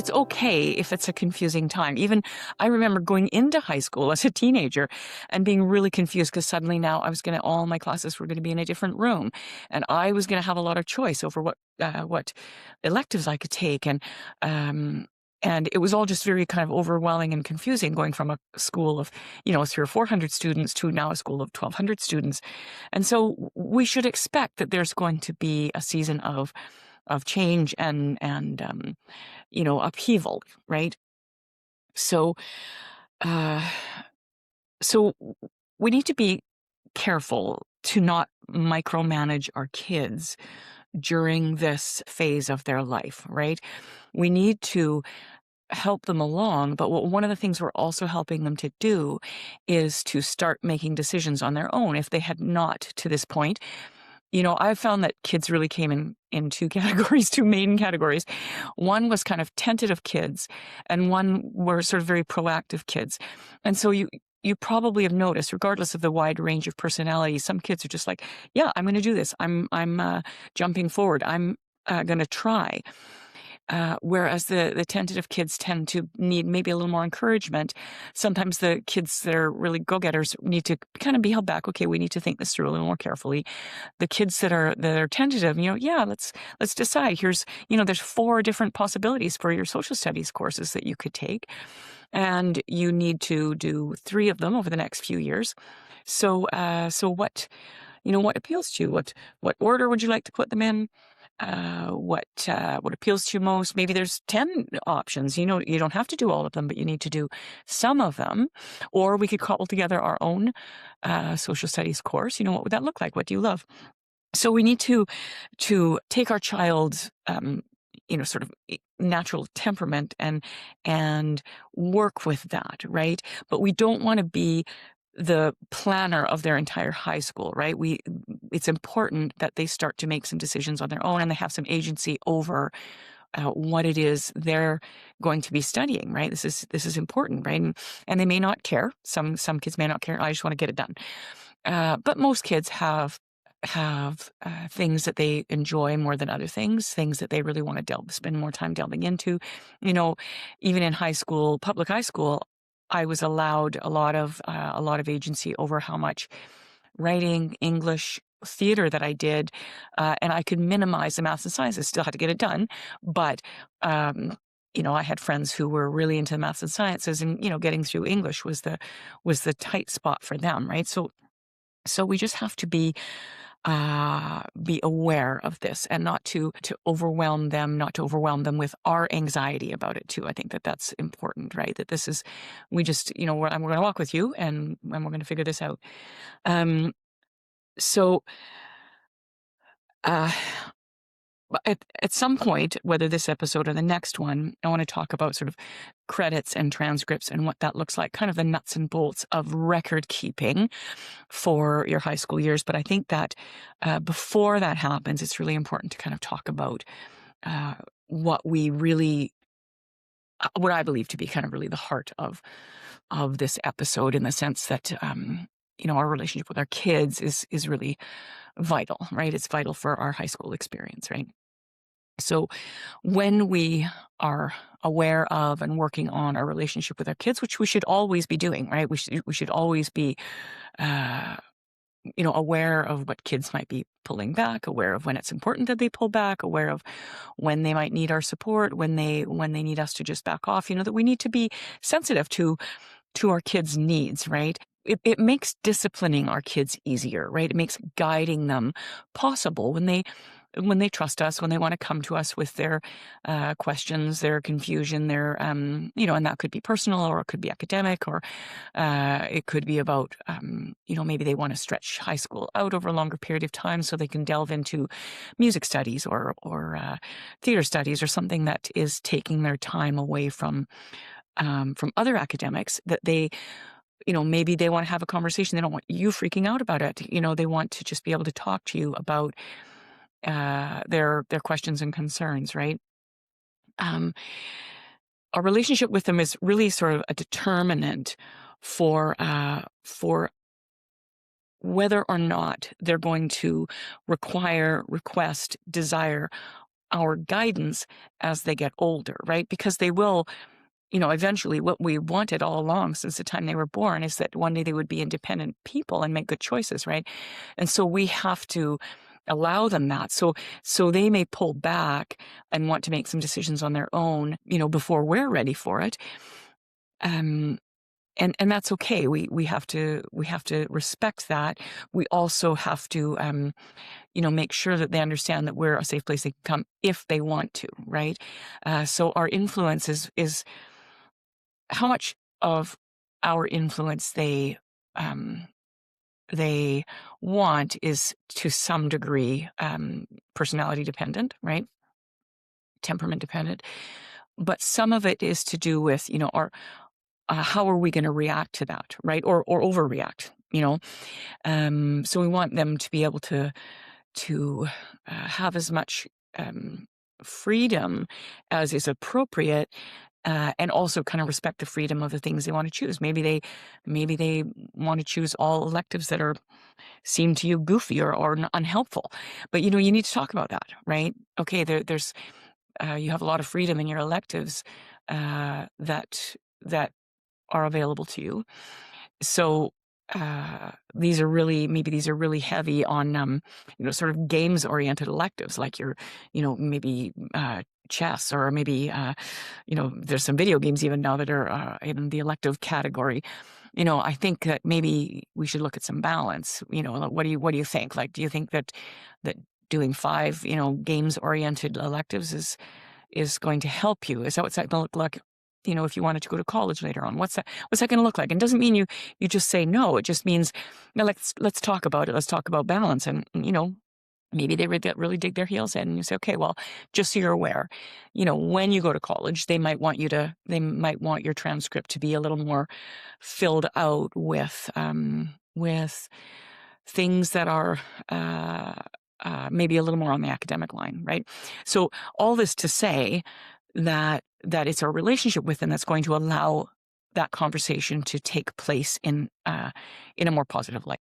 it's okay if it's a confusing time. Even I remember going into high school as a teenager and being really confused because suddenly now all my classes were going to be in a different room, and I was going to have a lot of choice over what electives I could take, um, and it was all just very kind of overwhelming and confusing going from a school of 300 or 400 students to now a school of 1,200 students. And so we should expect that there's going to be a season of change and upheaval, right? So, uh, so we need to be careful to not micromanage our kids during this phase of their life, right? We need to help them along, but one of the things we're also helping them to do is to start making decisions on their own if they had not to this point. I've found that kids really came in two categories, two main categories. One was kind of tentative kids, and one were sort of very proactive kids. And so you probably have noticed, regardless of the wide range of personalities, some kids are just like, yeah, I'm going to do this. I'm jumping forward. I'm going to try. Whereas the tentative kids tend to need maybe a little more encouragement. Sometimes the kids that are really go-getters need to kind of be held back. Okay, we need to think this through a little more carefully. The kids that are tentative, yeah, let's decide. There's 4 different possibilities for your social studies courses that you could take, and you need to do 3 of them over the next few years. So what appeals to you? What order would you like to put them in? What appeals to you most? Maybe there's 10 options. You don't have to do all of them, but you need to do some of them. Or we could cobble together our own social studies course. What would that look like? What do you love? So we need to take our child's sort of natural temperament and work with that, right? But we don't want to be the planner of their entire high school, right? It's important that they start to make some decisions on their own and they have some agency over what it is they're going to be studying, right? This is important, right? And they may not care. Some kids may not care. I just want to get it done. But most kids have things that they enjoy more than other things that they really want to spend more time delving into. Even in high school, public high school, I was allowed a lot of agency over how much writing, English, theater that I did, and I could minimize the maths and sciences. Still had to get it done, but I had friends who were really into the maths and sciences, and getting through English was the tight spot for them, right? So we just have to be aware of this and not to overwhelm them with our anxiety about it too. I think that's important, right? That this is, we just, we're going to walk with you and we're going to figure this out. So, at some point, whether this episode or the next one, I want to talk about sort of credits and transcripts and what that looks like, kind of the nuts and bolts of record keeping for your high school years. But I think that before that happens, it's really important to kind of talk about what I believe to be kind of really the heart of this episode, in the sense that our relationship with our kids is really vital, right? It's vital for our high school experience, right? So when we are aware of and working on our relationship with our kids, which we should always be doing, right? We should always be, aware of what kids might be pulling back, aware of when it's important that they pull back, aware of when they might need our support, when they need us to just back off, that we need to be sensitive to our kids' needs, right? It makes disciplining our kids easier, right? It makes guiding them possible when they trust us, when they want to come to us with their questions, their confusion, their, and that could be personal, or it could be academic, or it could be about, maybe they want to stretch high school out over a longer period of time so they can delve into music studies or theater studies, or something that is taking their time away from other academics that they, maybe they want to have a conversation. They don't want you freaking out about it. They want to just be able to talk to you about their questions and concerns, right? Our relationship with them is really sort of a determinant for whether or not they're going to require, request, desire our guidance as they get older, right? Because they will, eventually what we wanted all along since the time they were born is that one day they would be independent people and make good choices, right? And so we have to allow them that. So they may pull back and want to make some decisions on their own, before we're ready for it. Um, and that's okay. We have to respect that. We also have to make sure that they understand that we're a safe place they can come if they want to, right? So our influence is how much of our influence um, they want is to some degree personality dependent, right? Temperament dependent. But some of it is to do with, our how are we going to react to that, right? Or overreact, so we want them to be able to have as much um, freedom as is appropriate, and also kind of respect the freedom of the things they want to choose. Maybe they want to choose all electives that seem to you goofy or unhelpful, but you need to talk about that, right? Okay, there's you have a lot of freedom in your electives that are available to you. So these are really heavy on sort of games oriented electives, like your maybe chess, or maybe there's some video games even now that are in the elective category. I think that maybe we should look at some balance. Like, what do you think? Like, do you think that doing 5 games oriented electives is going to help you? Is that what's that going to look like? If you wanted to go to college later on, what's that going to look like? And it doesn't mean you just say no. It just means, let's talk about it. Let's talk about balance. And maybe they really dig their heels in, and you say, okay, well, just so you're aware, when you go to college, they might want your transcript to be a little more filled out with things that are maybe a little more on the academic line, right? So all this to say that it's our relationship with them that's going to allow that conversation to take place in a more positive light.